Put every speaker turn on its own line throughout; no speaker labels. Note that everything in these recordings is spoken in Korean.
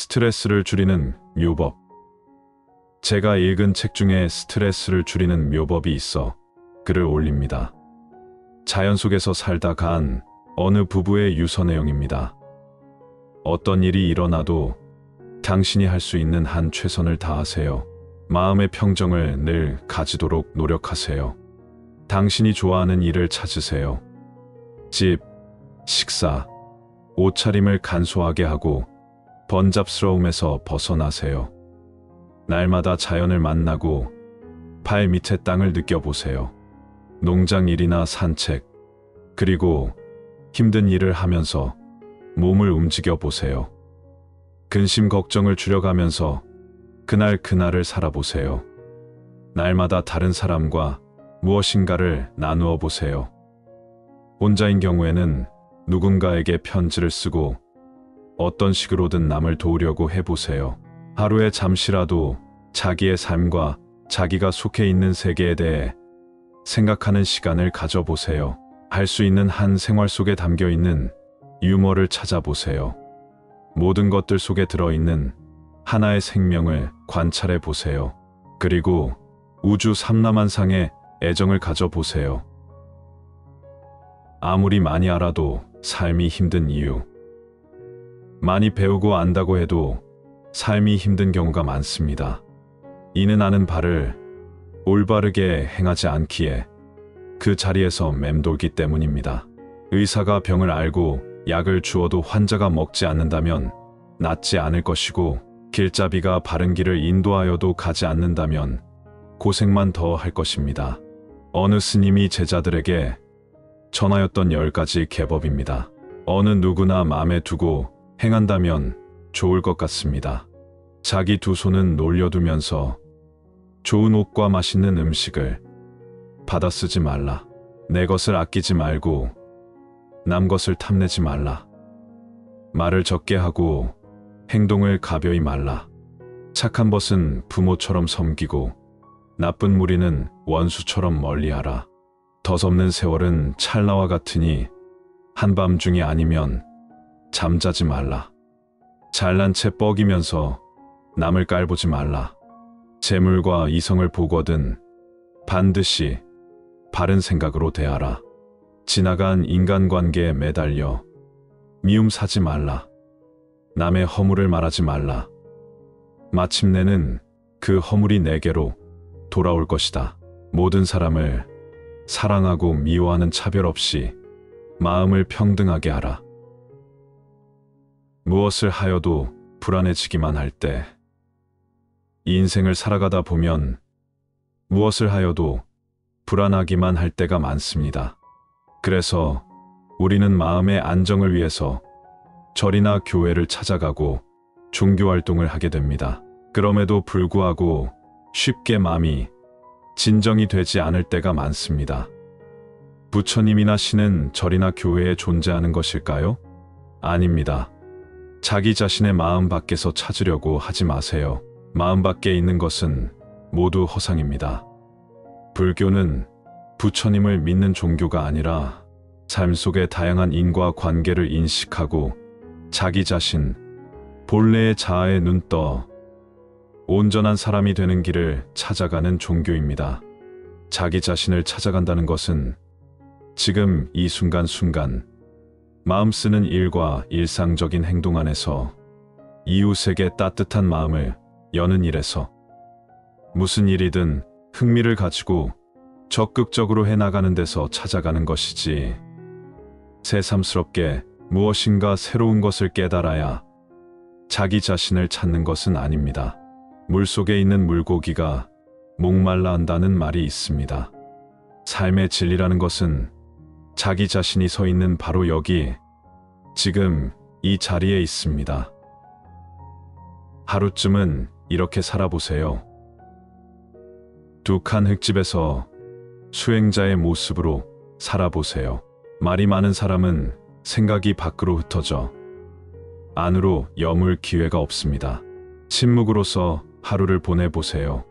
스트레스를 줄이는 묘법. 제가 읽은 책 중에 스트레스를 줄이는 묘법이 있어 글을 올립니다. 자연 속에서 살다 간 어느 부부의 유서 내용입니다. 어떤 일이 일어나도 당신이 할 수 있는 한 최선을 다하세요. 마음의 평정을 늘 가지도록 노력하세요. 당신이 좋아하는 일을 찾으세요. 집, 식사, 옷차림을 간소하게 하고 번잡스러움에서 벗어나세요. 날마다 자연을 만나고 발 밑의 땅을 느껴보세요. 농장 일이나 산책, 그리고 힘든 일을 하면서 몸을 움직여 보세요. 근심 걱정을 줄여가면서 그날을 살아보세요. 날마다 다른 사람과 무엇인가를 나누어 보세요. 혼자인 경우에는 누군가에게 편지를 쓰고 어떤 식으로든 남을 도우려고 해보세요. 하루에 잠시라도 자기의 삶과 자기가 속해 있는 세계에 대해 생각하는 시간을 가져보세요. 할 수 있는 한 생활 속에 담겨 있는 유머를 찾아보세요. 모든 것들 속에 들어있는 하나의 생명을 관찰해 보세요. 그리고 우주 삼라만상의 애정을 가져보세요. 아무리 많이 알아도 삶이 힘든 이유. 많이 배우고 안다고 해도 삶이 힘든 경우가 많습니다. 이는 아는 바를 올바르게 행하지 않기에 그 자리에서 맴돌기 때문입니다. 의사가 병을 알고 약을 주어도 환자가 먹지 않는다면 낫지 않을 것이고, 길잡이가 바른 길을 인도하여도 가지 않는다면 고생만 더 할 것입니다. 어느 스님이 제자들에게 전하였던 10가지 계법입니다. 어느 누구나 마음에 두고 행한다면 좋을 것 같습니다. 자기 두 손은 놀려두면서 좋은 옷과 맛있는 음식을 받아 쓰지 말라. 내 것을 아끼지 말고 남 것을 탐내지 말라. 말을 적게 하고 행동을 가벼이 말라. 착한 벗은 부모처럼 섬기고 나쁜 무리는 원수처럼 멀리하라. 덧없는 세월은 찰나와 같으니 한밤중이 아니면 잠자지 말라. 잘난 채 뻐기면서 남을 깔보지 말라. 재물과 이성을 보거든 반드시 바른 생각으로 대하라. 지나간 인간관계에 매달려 미움 사지 말라. 남의 허물을 말하지 말라. 마침내는 그 허물이 내게로 돌아올 것이다. 모든 사람을 사랑하고 미워하는 차별 없이 마음을 평등하게 하라. 무엇을 하여도 불안해지기만 할 때, 이 인생을 살아가다 보면 무엇을 하여도 불안하기만 할 때가 많습니다. 그래서 우리는 마음의 안정을 위해서 절이나 교회를 찾아가고 종교활동을 하게 됩니다. 그럼에도 불구하고 쉽게 마음이 진정이 되지 않을 때가 많습니다. 부처님이나 신은 절이나 교회에 존재하는 것일까요? 아닙니다. 자기 자신의 마음 밖에서 찾으려고 하지 마세요. 마음 밖에 있는 것은 모두 허상입니다. 불교는 부처님을 믿는 종교가 아니라 삶 속의 다양한 인과 관계를 인식하고 자기 자신, 본래의 자아에 눈 떠 온전한 사람이 되는 길을 찾아가는 종교입니다. 자기 자신을 찾아간다는 것은 지금 이 순간순간 마음 쓰는 일과 일상적인 행동 안에서 이웃에게 따뜻한 마음을 여는 일에서 무슨 일이든 흥미를 가지고 적극적으로 해나가는 데서 찾아가는 것이지, 새삼스럽게 무엇인가 새로운 것을 깨달아야 자기 자신을 찾는 것은 아닙니다. 물속에 있는 물고기가 목말라 한다는 말이 있습니다. 삶의 진리라는 것은 자기 자신이 서 있는 바로 여기, 지금 이 자리에 있습니다. 하루쯤은 이렇게 살아보세요. 두 칸 흙집에서 수행자의 모습으로 살아보세요. 말이 많은 사람은 생각이 밖으로 흩어져 안으로 여물 기회가 없습니다. 침묵으로서 하루를 보내보세요.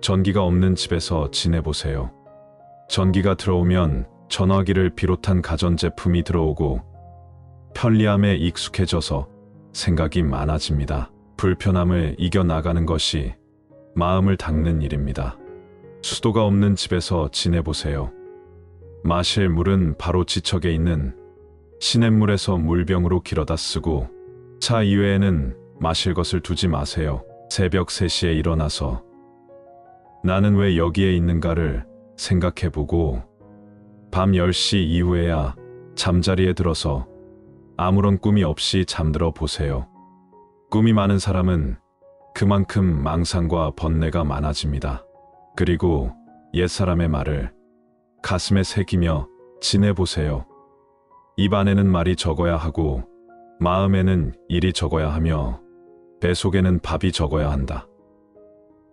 전기가 없는 집에서 지내보세요. 전기가 들어오면 전화기를 비롯한 가전제품이 들어오고 편리함에 익숙해져서 생각이 많아집니다. 불편함을 이겨나가는 것이 마음을 닦는 일입니다. 수도가 없는 집에서 지내보세요. 마실 물은 바로 지척에 있는 시냇물에서 물병으로 길어다 쓰고 차 이외에는 마실 것을 두지 마세요. 새벽 3시에 일어나서 나는 왜 여기에 있는가를 생각해보고 밤 10시 이후에야 잠자리에 들어서 아무런 꿈이 없이 잠들어 보세요. 꿈이 많은 사람은 그만큼 망상과 번뇌가 많아집니다. 그리고 옛사람의 말을 가슴에 새기며 지내보세요. 입 안에는 말이 적어야 하고 마음에는 일이 적어야 하며 배 속에는 밥이 적어야 한다.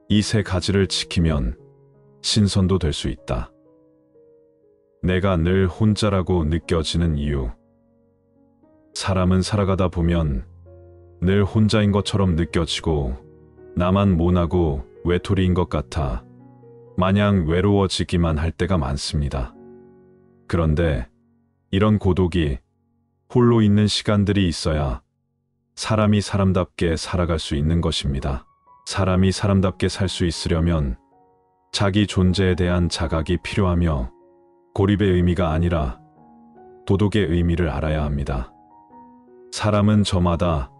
이 3가지를 지키면 신선도 될 수 있다. 내가 늘 혼자라고 느껴지는 이유. 사람은 살아가다 보면 늘 혼자인 것처럼 느껴지고 나만 모나고 외톨이인 것 같아 마냥 외로워지기만 할 때가 많습니다. 그런데 이런 고독이 홀로 있는 시간들이 있어야 사람이 사람답게 살아갈 수 있는 것입니다. 사람이 사람답게 살 수 있으려면 자기 존재에 대한 자각이 필요하며 고립의 의미가 아니라 도덕의 의미를 알아야 합니다. 사람은 저마다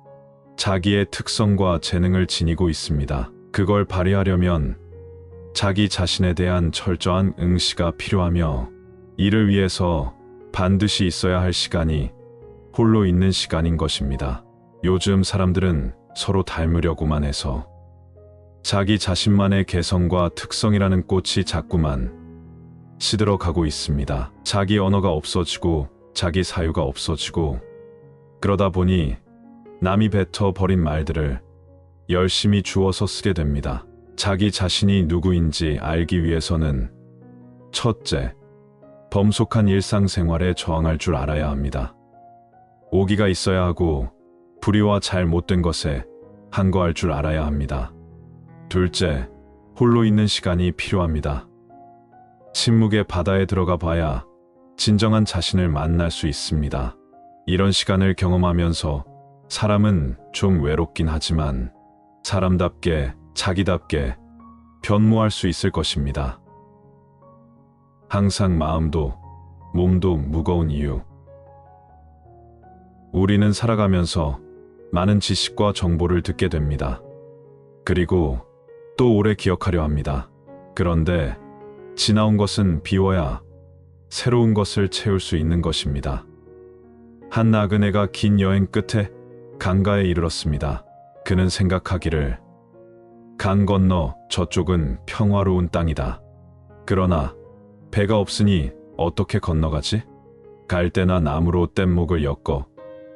자기의 특성과 재능을 지니고 있습니다. 그걸 발휘하려면 자기 자신에 대한 철저한 응시가 필요하며 이를 위해서 반드시 있어야 할 시간이 홀로 있는 시간인 것입니다. 요즘 사람들은 서로 닮으려고만 해서 자기 자신만의 개성과 특성이라는 꽃이 자꾸만 시들어가고 있습니다. 자기 언어가 없어지고 자기 사유가 없어지고 그러다 보니 남이 뱉어 버린 말들을 열심히 주워서 쓰게 됩니다. 자기 자신이 누구인지 알기 위해서는 첫째, 범속한 일상생활에 저항할 줄 알아야 합니다. 오기가 있어야 하고 불의와 잘못된 것에 항거할 줄 알아야 합니다. 둘째, 홀로 있는 시간이 필요합니다. 침묵의 바다에 들어가 봐야 진정한 자신을 만날 수 있습니다. 이런 시간을 경험하면서 사람은 좀 외롭긴 하지만 사람답게 자기답게 변모할 수 있을 것입니다. 항상 마음도 몸도 무거운 이유. 우리는 살아가면서 많은 지식과 정보를 듣게 됩니다. 그리고 또 오래 기억하려 합니다. 그런데 지나온 것은 비워야 새로운 것을 채울 수 있는 것입니다. 한 나그네가 긴 여행 끝에 강가에 이르렀습니다. 그는 생각하기를 강 건너 저쪽은 평화로운 땅이다. 그러나 배가 없으니 어떻게 건너가지? 갈대나 나무로 뗏목을 엮어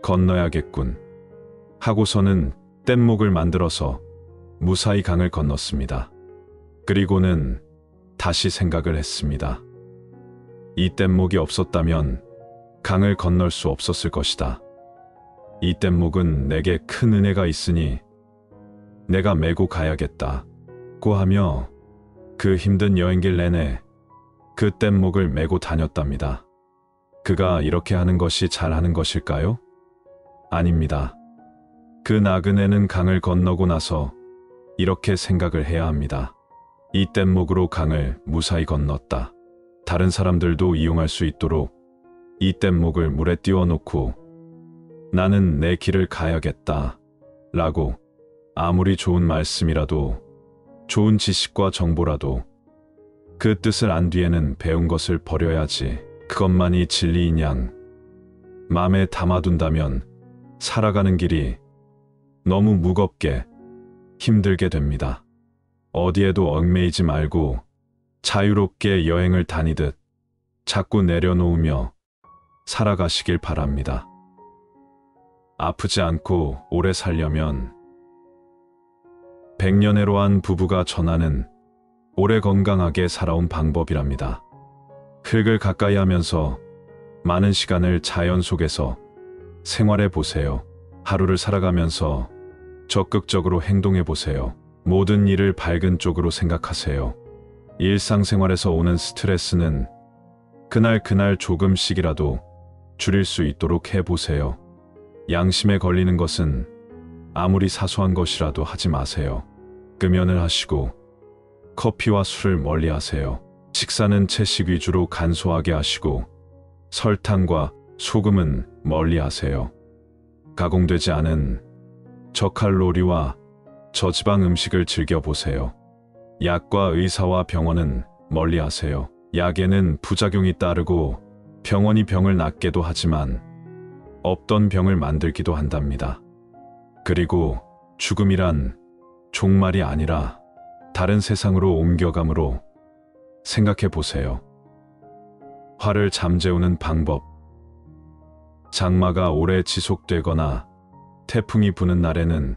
건너야겠군. 하고서는 뗏목을 만들어서 무사히 강을 건넜습니다. 그리고는 다시 생각을 했습니다. 이 뗏목이 없었다면 강을 건널 수 없었을 것이다. 이 뗏목은 내게 큰 은혜가 있으니 내가 메고 가야겠다고 하며 그 힘든 여행길 내내 그 뗏목을 메고 다녔답니다. 그가 이렇게 하는 것이 잘하는 것일까요? 아닙니다. 그 나그네는 강을 건너고 나서 이렇게 생각을 해야 합니다. 이 뗏목으로 강을 무사히 건넜다. 다른 사람들도 이용할 수 있도록 이 뗏목을 물에 띄워놓고 나는 내 길을 가야겠다 라고 아무리 좋은 말씀이라도 좋은 지식과 정보라도 그 뜻을 안 뒤에는 배운 것을 버려야지. 그것만이 진리인 양 마음에 담아둔다면 살아가는 길이 너무 무겁게 힘들게 됩니다. 어디에도 얽매이지 말고 자유롭게 여행을 다니듯 자꾸 내려놓으며 살아가시길 바랍니다. 아프지 않고 오래 살려면 100년애로한 부부가 전하는 오래 건강하게 살아온 방법이랍니다. 흙을 가까이 하면서 많은 시간을 자연 속에서 생활해 보세요. 하루를 살아가면서 적극적으로 행동해 보세요. 모든 일을 밝은 쪽으로 생각하세요. 일상생활에서 오는 스트레스는 그날 조금씩이라도 줄일 수 있도록 해보세요. 양심에 걸리는 것은 아무리 사소한 것이라도 하지 마세요. 끄면을 하시고 커피와 술을 멀리 하세요. 식사는 채식 위주로 간소하게 하시고 설탕과 소금은 멀리 하세요. 가공되지 않은 저칼로리와 저지방 음식을 즐겨보세요. 약과 의사와 병원은 멀리 하세요. 약에는 부작용이 따르고 병원이 병을 낫게도 하지만 없던 병을 만들기도 한답니다. 그리고 죽음이란 종말이 아니라 다른 세상으로 옮겨감으로 생각해 보세요. 화를 잠재우는 방법. 장마가 오래 지속되거나 태풍이 부는 날에는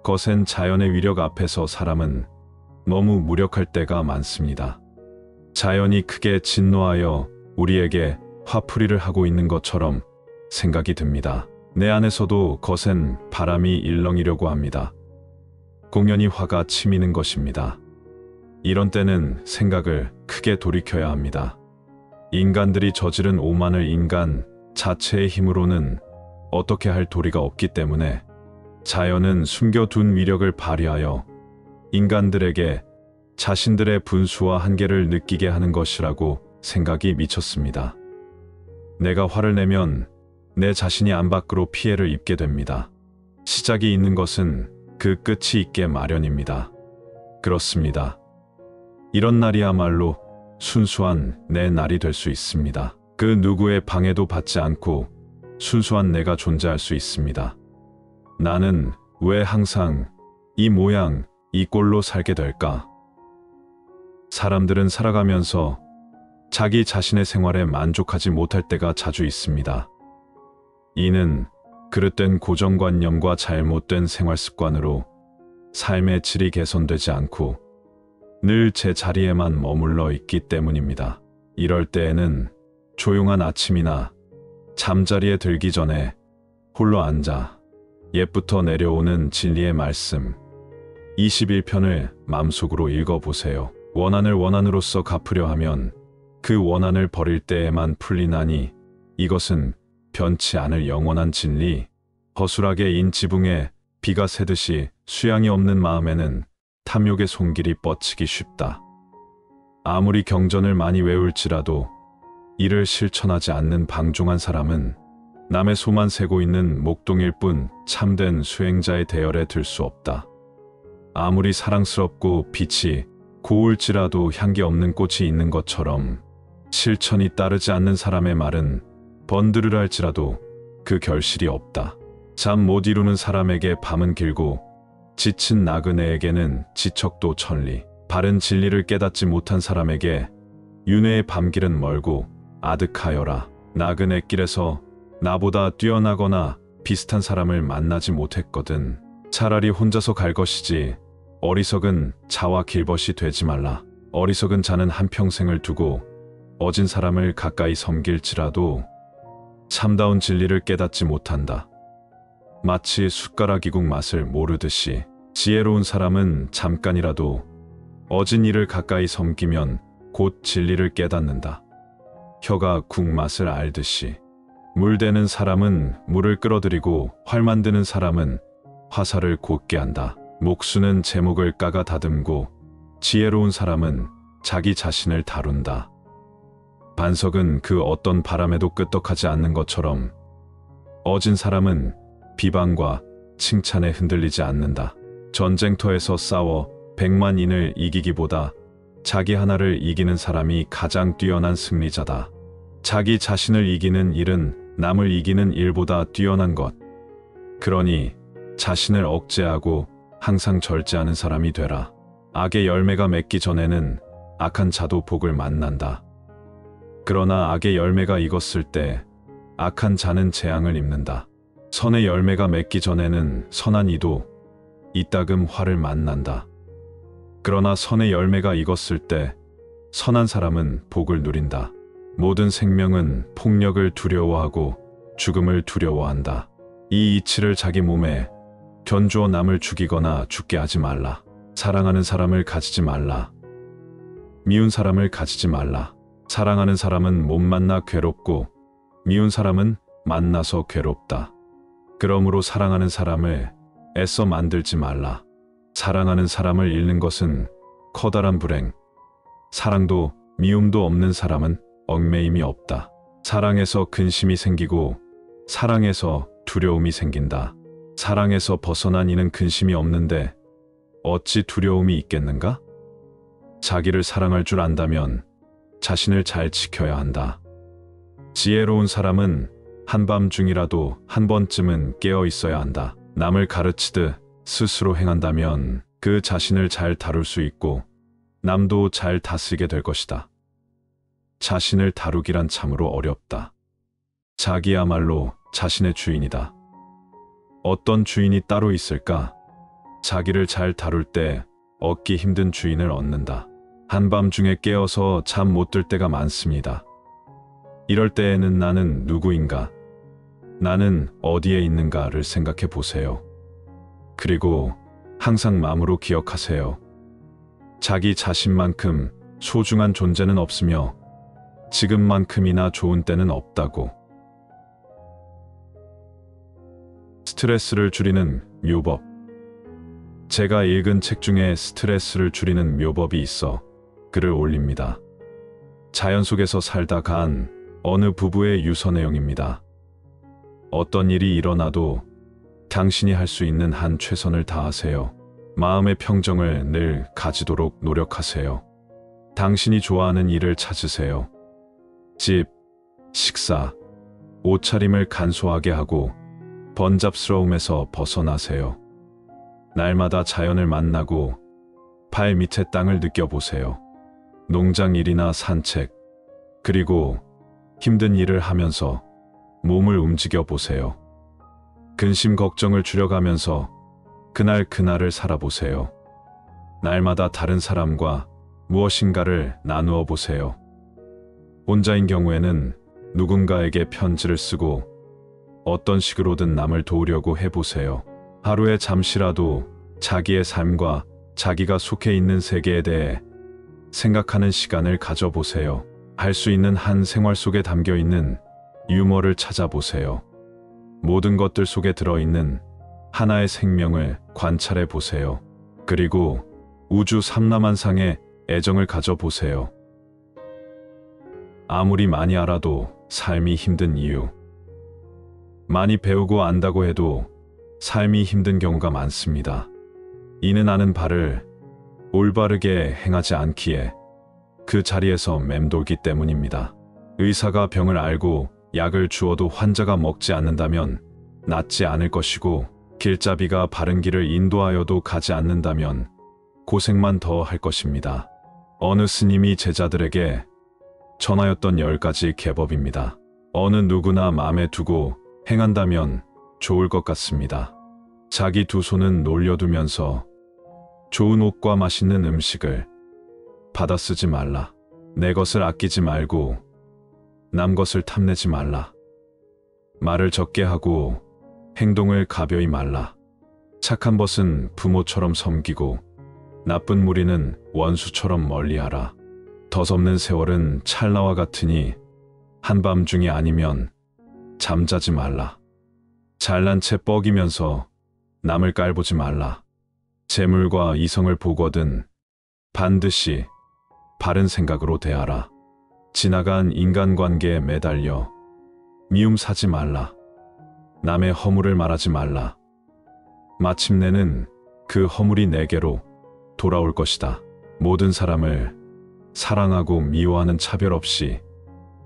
거센 자연의 위력 앞에서 사람은 너무 무력할 때가 많습니다. 자연이 크게 진노하여 우리에게 화풀이를 하고 있는 것처럼 생각이 듭니다. 내 안에서도 거센 바람이 일렁이려고 합니다. 공연히 화가 치미는 것입니다. 이런 때는 생각을 크게 돌이켜야 합니다. 인간들이 저지른 오만을 인간 자체의 힘으로는 어떻게 할 도리가 없기 때문에 자연은 숨겨둔 위력을 발휘하여 인간들에게 자신들의 분수와 한계를 느끼게 하는 것이라고 생각이 미쳤습니다. 내가 화를 내면 내 자신이 안 밖으로 피해를 입게 됩니다. 시작이 있는 것은 그 끝이 있게 마련입니다. 그렇습니다. 이런 날이야말로 순수한 내 날이 될 수 있습니다. 그 누구의 방해도 받지 않고 순수한 내가 존재할 수 있습니다. 나는 왜 항상 이 모양, 이 꼴로 살게 될까? 사람들은 살아가면서 자기 자신의 생활에 만족하지 못할 때가 자주 있습니다. 이는 그릇된 고정관념과 잘못된 생활 습관으로 삶의 질이 개선되지 않고 늘 제 자리에만 머물러 있기 때문입니다. 이럴 때에는 조용한 아침이나 잠자리에 들기 전에 홀로 앉아 옛부터 내려오는 진리의 말씀 21편을 마음속으로 읽어보세요. 원한을 원한으로서 갚으려 하면 그 원한을 버릴 때에만 풀리나니 이것은 변치 않을 영원한 진리. 허술하게 인 지붕에 비가 새듯이 수양이 없는 마음에는 탐욕의 손길이 뻗치기 쉽다. 아무리 경전을 많이 외울지라도 이를 실천하지 않는 방종한 사람은 남의 소만 세고 있는 목동일 뿐 참된 수행자의 대열에 들 수 없다. 아무리 사랑스럽고 빛이 고울지라도 향기 없는 꽃이 있는 것처럼 실천이 따르지 않는 사람의 말은 번드르랄지라도 그 결실이 없다. 잠 못 이루는 사람에게 밤은 길고 지친 나그네에게는 지척도 천리. 바른 진리를 깨닫지 못한 사람에게 윤회의 밤길은 멀고 아득하여라. 나그네 길에서 나보다 뛰어나거나 비슷한 사람을 만나지 못했거든. 차라리 혼자서 갈 것이지 어리석은 자와 길벗이 되지 말라. 어리석은 자는 한평생을 두고 어진 사람을 가까이 섬길지라도 참다운 진리를 깨닫지 못한다. 마치 숟가락 이국 맛을 모르듯이 지혜로운 사람은 잠깐이라도 어진 이를 가까이 섬기면 곧 진리를 깨닫는다. 혀가 국 맛을 알듯이 물 되는 사람은 물을 끌어들이고 활 만드는 사람은 화살을 곧게 한다. 목수는 제목을 까가 다듬고 지혜로운 사람은 자기 자신을 다룬다. 반석은 그 어떤 바람에도 끄떡하지 않는 것처럼 어진 사람은 비방과 칭찬에 흔들리지 않는다. 전쟁터에서 싸워 100만인을 이기기보다 자기 하나를 이기는 사람이 가장 뛰어난 승리자다. 자기 자신을 이기는 일은 남을 이기는 일보다 뛰어난 것. 그러니 자신을 억제하고 항상 절제하는 사람이 되라. 악의 열매가 맺기 전에는 악한 자도 복을 만난다. 그러나 악의 열매가 익었을 때 악한 자는 재앙을 입는다. 선의 열매가 맺기 전에는 선한 이도 이따금 화를 만난다. 그러나 선의 열매가 익었을 때 선한 사람은 복을 누린다. 모든 생명은 폭력을 두려워하고 죽음을 두려워한다. 이 이치를 자기 몸에 견주어 남을 죽이거나 죽게 하지 말라. 사랑하는 사람을 가지지 말라. 미운 사람을 가지지 말라. 사랑하는 사람은 못 만나 괴롭고 미운 사람은 만나서 괴롭다. 그러므로 사랑하는 사람을 애써 만들지 말라. 사랑하는 사람을 잃는 것은 커다란 불행. 사랑도 미움도 없는 사람은 얽매임이 없다. 사랑에서 근심이 생기고 사랑에서 두려움이 생긴다. 사랑에서 벗어난 이는 근심이 없는데 어찌 두려움이 있겠는가? 자기를 사랑할 줄 안다면 자신을 잘 지켜야 한다. 지혜로운 사람은 한밤중이라도 한 번쯤은 깨어 있어야 한다. 남을 가르치듯 스스로 행한다면 그 자신을 잘 다룰 수 있고 남도 잘 다스리게 될 것이다. 자신을 다루기란 참으로 어렵다. 자기야말로 자신의 주인이다. 어떤 주인이 따로 있을까? 자기를 잘 다룰 때 얻기 힘든 주인을 얻는다. 한밤중에 깨어서 잠 못 들 때가 많습니다. 이럴 때에는 나는 누구인가? 나는 어디에 있는가를 생각해 보세요. 그리고 항상 마음으로 기억하세요. 자기 자신만큼 소중한 존재는 없으며 지금만큼이나 좋은 때는 없다고. 스트레스를 줄이는 묘법. 제가 읽은 책 중에 스트레스를 줄이는 묘법이 있어 글을 올립니다. 자연 속에서 살다 간 어느 부부의 유서 내용입니다. 어떤 일이 일어나도 당신이 할 수 있는 한 최선을 다하세요. 마음의 평정을 늘 가지도록 노력하세요. 당신이 좋아하는 일을 찾으세요. 집, 식사, 옷차림을 간소하게 하고 번잡스러움에서 벗어나세요. 날마다 자연을 만나고 발 밑의 땅을 느껴보세요. 농장 일이나 산책, 그리고 힘든 일을 하면서 몸을 움직여 보세요. 근심 걱정을 줄여가면서 그날을 살아보세요. 날마다 다른 사람과 무엇인가를 나누어 보세요. 혼자인 경우에는 누군가에게 편지를 쓰고 어떤 식으로든 남을 도우려고 해보세요. 하루에 잠시라도 자기의 삶과 자기가 속해 있는 세계에 대해 생각하는 시간을 가져보세요. 할 수 있는 한 생활 속에 담겨 있는 유머를 찾아보세요. 모든 것들 속에 들어있는 하나의 생명을 관찰해 보세요. 그리고 우주 삼라만상에 애정을 가져보세요. 아무리 많이 알아도 삶이 힘든 이유. 많이 배우고 안다고 해도 삶이 힘든 경우가 많습니다. 이는 아는 바를 올바르게 행하지 않기에 그 자리에서 맴돌기 때문입니다. 의사가 병을 알고 약을 주어도 환자가 먹지 않는다면 낫지 않을 것이고, 길잡이가 바른 길을 인도하여도 가지 않는다면 고생만 더 할 것입니다. 어느 스님이 제자들에게 전하였던 10가지 계법입니다. 어느 누구나 마음에 두고 행한다면 좋을 것 같습니다. 자기 두 손은 놀려두면서 좋은 옷과 맛있는 음식을 받아 쓰지 말라. 내 것을 아끼지 말고 남 것을 탐내지 말라. 말을 적게 하고 행동을 가벼이 말라. 착한 벗은 부모처럼 섬기고 나쁜 무리는 원수처럼 멀리하라. 덧없는 세월은 찰나와 같으니 한밤중이 아니면 잠자지 말라. 잘난 채 뻐기면서 남을 깔보지 말라. 재물과 이성을 보거든 반드시 바른 생각으로 대하라. 지나간 인간관계에 매달려 미움 사지 말라. 남의 허물을 말하지 말라. 마침내는 그 허물이 내게로 돌아올 것이다. 모든 사람을 사랑하고 미워하는 차별 없이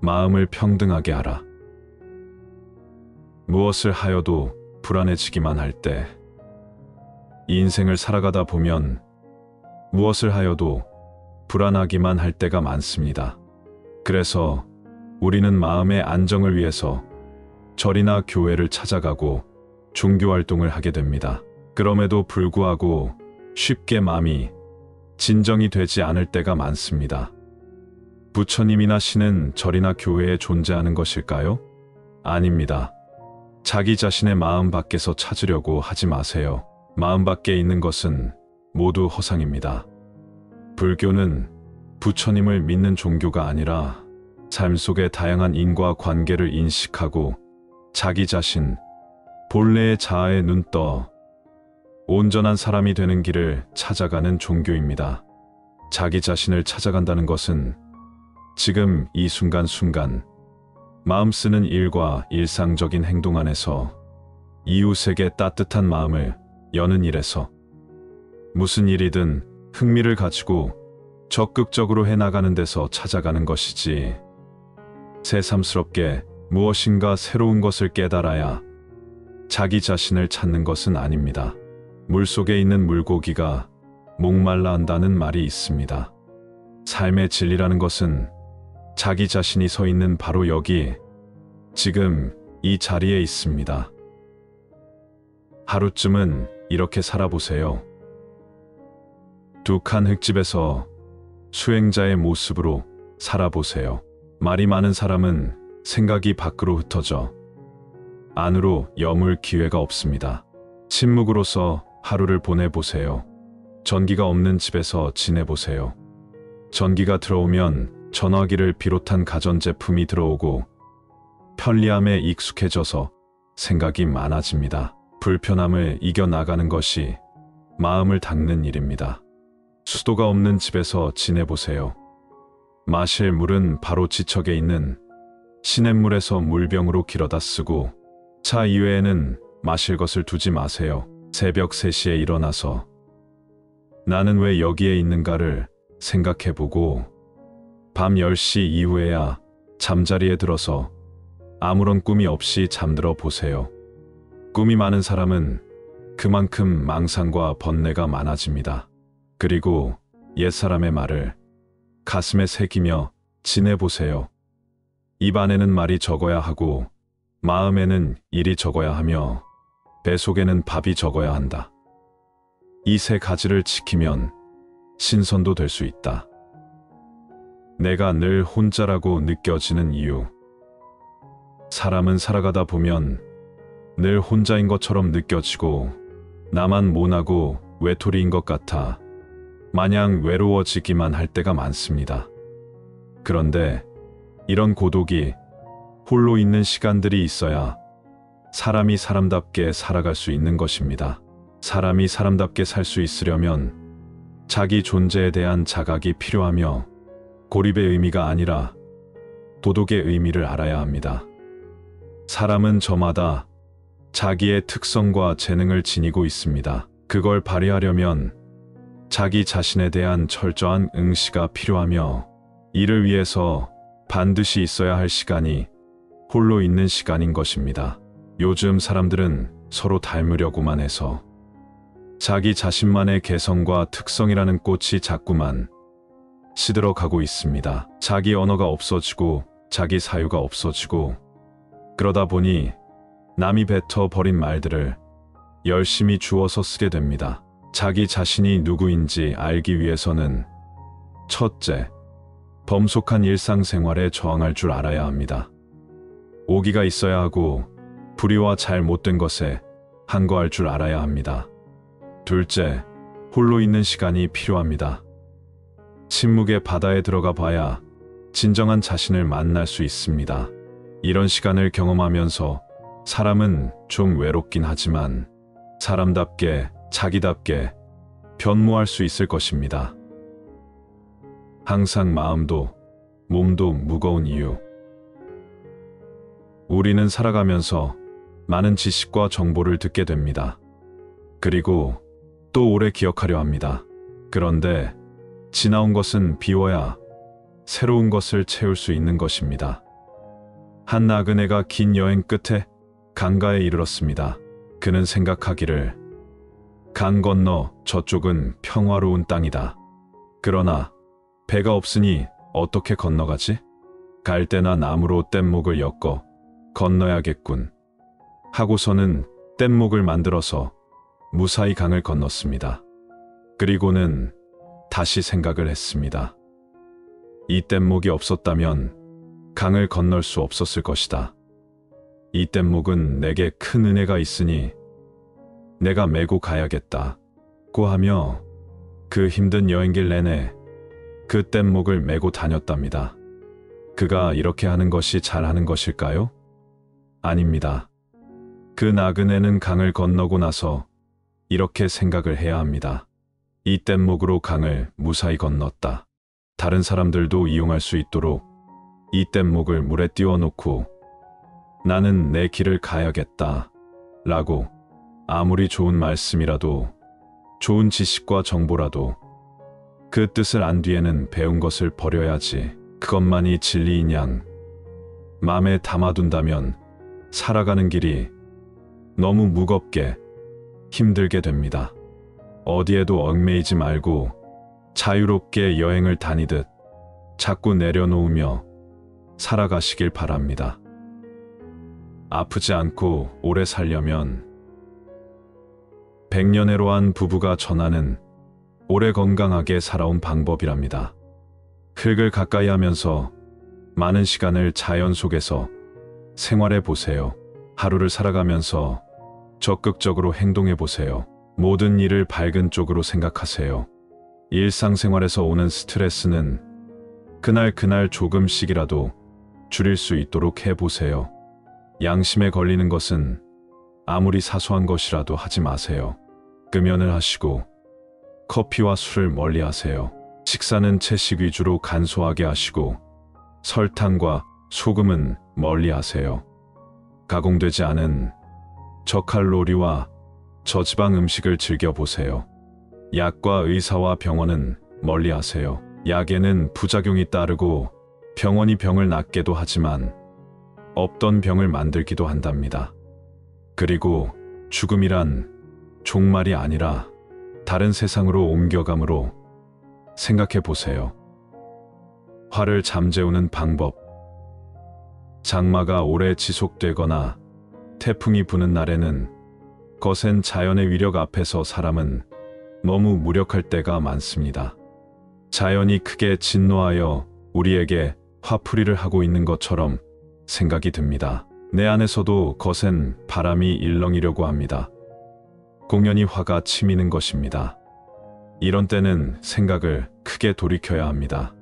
마음을 평등하게 하라. 무엇을 하여도 불안해지기만 할 때, 이 인생을 살아가다 보면 무엇을 하여도 불안하기만 할 때가 많습니다. 그래서 우리는 마음의 안정을 위해서 절이나 교회를 찾아가고 종교활동을 하게 됩니다. 그럼에도 불구하고 쉽게 마음이 진정이 되지 않을 때가 많습니다. 부처님이나 신은 절이나 교회에 존재하는 것일까요? 아닙니다. 자기 자신의 마음 밖에서 찾으려고 하지 마세요. 마음 밖에 있는 것은 모두 허상입니다. 불교는 부처님을 믿는 종교가 아니라 삶 속의 다양한 인과 관계를 인식하고 자기 자신, 본래의 자아에 눈떠 온전한 사람이 되는 길을 찾아가는 종교입니다. 자기 자신을 찾아간다는 것은 지금 이 순간순간 마음 쓰는 일과 일상적인 행동 안에서 이웃에게 따뜻한 마음을 여는 일에서 무슨 일이든 흥미를 가지고 적극적으로 해나가는 데서 찾아가는 것이지, 새삼스럽게 무엇인가 새로운 것을 깨달아야 자기 자신을 찾는 것은 아닙니다. 물속에 있는 물고기가 목말라 한다는 말이 있습니다. 삶의 진리라는 것은 자기 자신이 서 있는 바로 여기, 지금 이 자리에 있습니다. 하루쯤은 이렇게 살아보세요. 두 칸 흙집에서 수행자의 모습으로 살아보세요. 말이 많은 사람은 생각이 밖으로 흩어져 안으로 여물 기회가 없습니다. 침묵으로서 하루를 보내보세요. 전기가 없는 집에서 지내보세요. 전기가 들어오면 전화기를 비롯한 가전제품이 들어오고 편리함에 익숙해져서 생각이 많아집니다. 불편함을 이겨나가는 것이 마음을 닦는 일입니다. 수도가 없는 집에서 지내보세요. 마실 물은 바로 지척에 있는 시냇물에서 물병으로 길어다 쓰고, 차 이외에는 마실 것을 두지 마세요. 새벽 3시에 일어나서 나는 왜 여기에 있는가를 생각해보고, 밤 10시 이후에야 잠자리에 들어서 아무런 꿈이 없이 잠들어 보세요. 꿈이 많은 사람은 그만큼 망상과 번뇌가 많아집니다. 그리고 옛사람의 말을 가슴에 새기며 지내보세요. 입 안에는 말이 적어야 하고 마음에는 일이 적어야 하며 배 속에는 밥이 적어야 한다. 이 세 가지를 지키면 신선도 될 수 있다. 내가 늘 혼자라고 느껴지는 이유. 사람은 살아가다 보면 늘 혼자인 것처럼 느껴지고 나만 모나고 외톨이인 것 같아 마냥 외로워지기만 할 때가 많습니다. 그런데 이런 고독이 홀로 있는 시간들이 있어야 사람이 사람답게 살아갈 수 있는 것입니다. 사람이 사람답게 살 수 있으려면 자기 존재에 대한 자각이 필요하며 고립의 의미가 아니라 도덕의 의미를 알아야 합니다. 사람은 저마다 자기의 특성과 재능을 지니고 있습니다. 그걸 발휘하려면 자기 자신에 대한 철저한 응시가 필요하며, 이를 위해서 반드시 있어야 할 시간이 홀로 있는 시간인 것입니다. 요즘 사람들은 서로 닮으려고만 해서 자기 자신만의 개성과 특성이라는 꽃이 자꾸만 시들어가고 있습니다. 자기 언어가 없어지고 자기 사유가 없어지고, 그러다 보니 남이 뱉어 버린 말들을 열심히 주워서 쓰게 됩니다. 자기 자신이 누구인지 알기 위해서는 첫째, 범속한 일상생활에 저항할 줄 알아야 합니다. 오기가 있어야 하고 불의와 잘못된 것에 항거할 줄 알아야 합니다. 둘째, 홀로 있는 시간이 필요합니다. 침묵의 바다에 들어가 봐야 진정한 자신을 만날 수 있습니다. 이런 시간을 경험하면서 사람은 좀 외롭긴 하지만 사람답게 자기답게 변모할 수 있을 것입니다. 항상 마음도 몸도 무거운 이유. 우리는 살아가면서 많은 지식과 정보를 듣게 됩니다. 그리고 또 오래 기억하려 합니다. 그런데 지나온 것은 비워야 새로운 것을 채울 수 있는 것입니다. 한 나그네가 긴 여행 끝에 강가에 이르렀습니다. 그는 생각하기를, 강 건너 저쪽은 평화로운 땅이다. 그러나 배가 없으니 어떻게 건너가지? 갈대나 나무로 뗏목을 엮어 건너야겠군 하고서는 뗏목을 만들어서 무사히 강을 건넜습니다. 그리고는 다시 생각을 했습니다. 이 뗏목이 없었다면 강을 건널 수 없었을 것이다. 이 뗏목은 내게 큰 은혜가 있으니 내가 메고 가야겠다고 하며 그 힘든 여행길 내내 그 뗏목을 메고 다녔답니다. 그가 이렇게 하는 것이 잘하는 것일까요? 아닙니다. 그 나그네는 강을 건너고 나서 이렇게 생각을 해야 합니다. 이 뗏목으로 강을 무사히 건넜다. 다른 사람들도 이용할 수 있도록 이 뗏목을 물에 띄워놓고 나는 내 길을 가야겠다 라고 아무리 좋은 말씀이라도 좋은 지식과 정보라도 그 뜻을 안 뒤에는 배운 것을 버려야지 그것만이 진리인 양 마음에 담아둔다면 살아가는 길이 너무 무겁게 힘들게 됩니다. 어디에도 얽매이지 말고 자유롭게 여행을 다니듯 자꾸 내려놓으며 살아가시길 바랍니다. 아프지 않고 오래 살려면 백년해로한 부부가 전하는 오래 건강하게 살아온 방법이랍니다. 흙을 가까이 하면서 많은 시간을 자연 속에서 생활해 보세요. 하루를 살아가면서 적극적으로 행동해 보세요. 모든 일을 밝은 쪽으로 생각하세요. 일상생활에서 오는 스트레스는 그날 조금씩이라도 줄일 수 있도록 해보세요. 양심에 걸리는 것은 아무리 사소한 것이라도 하지 마세요. 금연을 하시고 커피와 술을 멀리 하세요. 식사는 채식 위주로 간소하게 하시고 설탕과 소금은 멀리 하세요. 가공되지 않은 저칼로리와 저지방 음식을 즐겨보세요. 약과 의사와 병원은 멀리 하세요. 약에는 부작용이 따르고 병원이 병을 낫게도 하지만 없던 병을 만들기도 한답니다. 그리고 죽음이란 종말이 아니라 다른 세상으로 옮겨감으로 생각해 보세요. 화를 잠재우는 방법. 장마가 오래 지속되거나 태풍이 부는 날에는 거센 자연의 위력 앞에서 사람은 너무 무력할 때가 많습니다. 자연이 크게 진노하여 우리에게 화풀이를 하고 있는 것처럼 생각이 듭니다. 내 안에서도 거센 바람이 일렁이려고 합니다. 공연히 화가 치미는 것입니다. 이런 때는 생각을 크게 돌이켜야 합니다.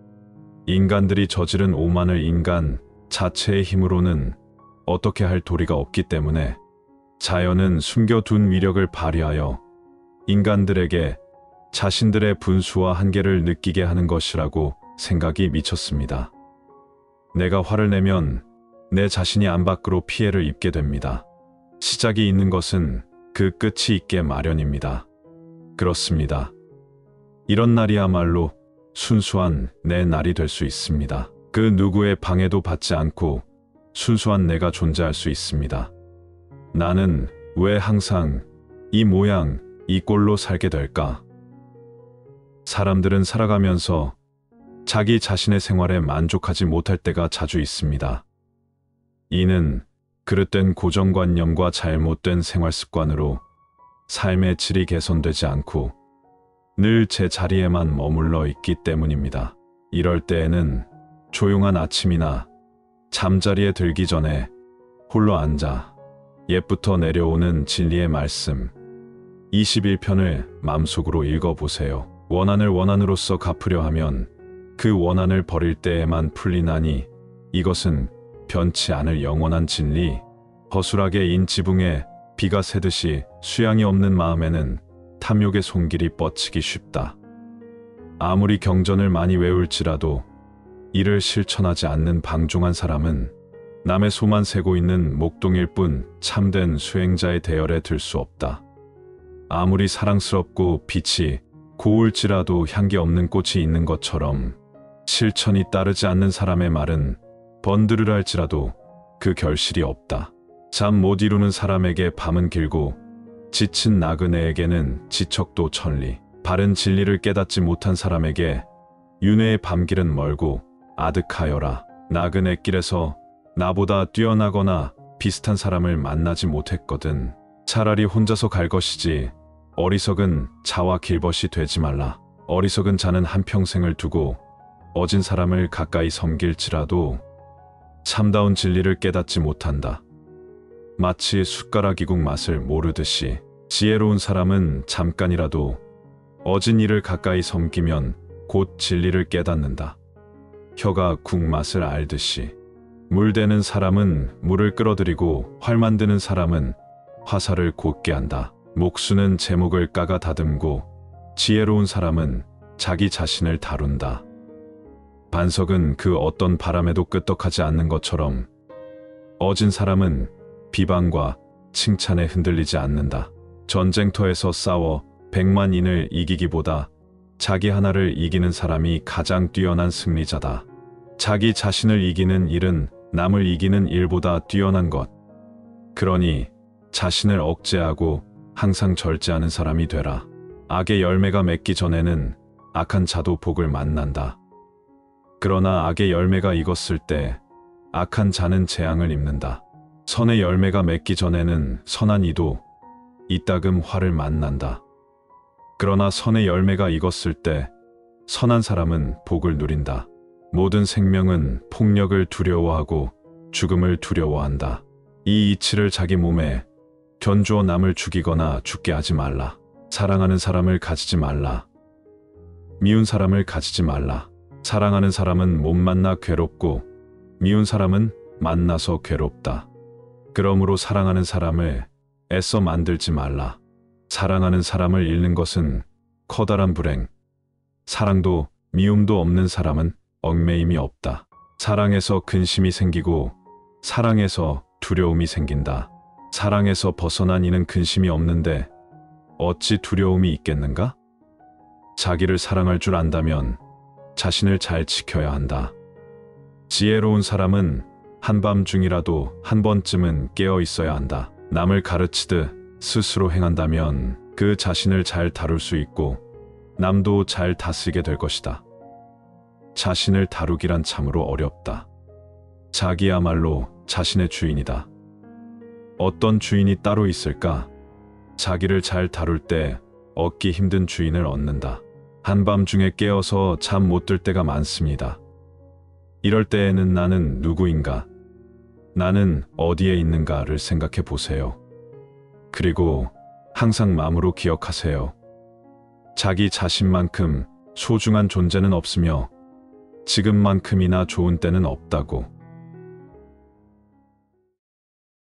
인간들이 저지른 오만을 인간 자체의 힘으로는 어떻게 할 도리가 없기 때문에 자연은 숨겨둔 위력을 발휘하여 인간들에게 자신들의 분수와 한계를 느끼게 하는 것이라고 생각이 미쳤습니다. 내가 화를 내면 내 자신이 안 밖으로 피해를 입게 됩니다. 시작이 있는 것은 그 끝이 있게 마련입니다. 그렇습니다. 이런 날이야말로 순수한 내 날이 될 수 있습니다. 그 누구의 방해도 받지 않고 순수한 내가 존재할 수 있습니다. 나는 왜 항상 이 모양, 이 꼴로 살게 될까? 사람들은 살아가면서 자기 자신의 생활에 만족하지 못할 때가 자주 있습니다. 이는 그릇된 고정관념과 잘못된 생활 습관으로 삶의 질이 개선되지 않고 늘 제 자리에만 머물러 있기 때문입니다. 이럴 때에는 조용한 아침이나 잠자리에 들기 전에 홀로 앉아 옛부터 내려오는 진리의 말씀 21편을 마음속으로 읽어보세요. 원한을 원한으로서 갚으려 하면 그 원한을 버릴 때에만 풀리나니 이것은 변치 않을 영원한 진리. 허술하게 인 지붕에 비가 새듯이 수양이 없는 마음에는 탐욕의 손길이 뻗치기 쉽다. 아무리 경전을 많이 외울지라도 이를 실천하지 않는 방종한 사람은 남의 소만 세고 있는 목동일 뿐 참된 수행자의 대열에 들 수 없다. 아무리 사랑스럽고 빛이 고울지라도 향기 없는 꽃이 있는 것처럼 실천이 따르지 않는 사람의 말은 번드르랄지라도 그 결실이 없다. 잠 못 이루는 사람에게 밤은 길고 지친 나그네에게는 지척도 천리. 바른 진리를 깨닫지 못한 사람에게 윤회의 밤길은 멀고 아득하여라. 나그네 길에서 나보다 뛰어나거나 비슷한 사람을 만나지 못했거든. 차라리 혼자서 갈 것이지 어리석은 자와 길벗이 되지 말라. 어리석은 자는 한평생을 두고 어진 사람을 가까이 섬길지라도 참다운 진리를 깨닫지 못한다. 마치 숟가락 이국 맛을 모르듯이 지혜로운 사람은 잠깐이라도 어진 이를 가까이 섬기면 곧 진리를 깨닫는다. 혀가 국 맛을 알듯이 물 대는 사람은 물을 끌어들이고 활 만드는 사람은 화살을 곧게 한다. 목수는 제목을 까가 다듬고 지혜로운 사람은 자기 자신을 다룬다. 반석은 그 어떤 바람에도 끄떡하지 않는 것처럼 어진 사람은 비방과 칭찬에 흔들리지 않는다. 전쟁터에서 싸워 100만인을 이기기보다 자기 하나를 이기는 사람이 가장 뛰어난 승리자다. 자기 자신을 이기는 일은 남을 이기는 일보다 뛰어난 것. 그러니 자신을 억제하고 항상 절제하는 사람이 되라. 악의 열매가 맺기 전에는 악한 자도 복을 만난다. 그러나 악의 열매가 익었을 때 악한 자는 재앙을 입는다. 선의 열매가 맺기 전에는 선한 이도 이따금 화를 만난다. 그러나 선의 열매가 익었을 때 선한 사람은 복을 누린다. 모든 생명은 폭력을 두려워하고 죽음을 두려워한다. 이 이치를 자기 몸에 견주어 남을 죽이거나 죽게 하지 말라. 사랑하는 사람을 가지지 말라. 미운 사람을 가지지 말라. 사랑하는 사람은 못 만나 괴롭고 미운 사람은 만나서 괴롭다. 그러므로 사랑하는 사람을 애써 만들지 말라. 사랑하는 사람을 잃는 것은 커다란 불행. 사랑도 미움도 없는 사람은 얽매임이 없다. 사랑에서 근심이 생기고 사랑에서 두려움이 생긴다. 사랑에서 벗어난 이는 근심이 없는데 어찌 두려움이 있겠는가? 자기를 사랑할 줄 안다면 자신을 잘 지켜야 한다. 지혜로운 사람은 한밤중이라도 한 번쯤은 깨어 있어야 한다. 남을 가르치듯 스스로 행한다면 그 자신을 잘 다룰 수 있고 남도 잘 다스리게 될 것이다. 자신을 다루기란 참으로 어렵다. 자기야말로 자신의 주인이다. 어떤 주인이 따로 있을까? 자기를 잘 다룰 때 얻기 힘든 주인을 얻는다. 한밤중에 깨어서 잠 못 들 때가 많습니다. 이럴 때에는 나는 누구인가? 나는 어디에 있는가를 생각해 보세요. 그리고 항상 마음으로 기억하세요. 자기 자신만큼 소중한 존재는 없으며 지금만큼이나 좋은 때는 없다고.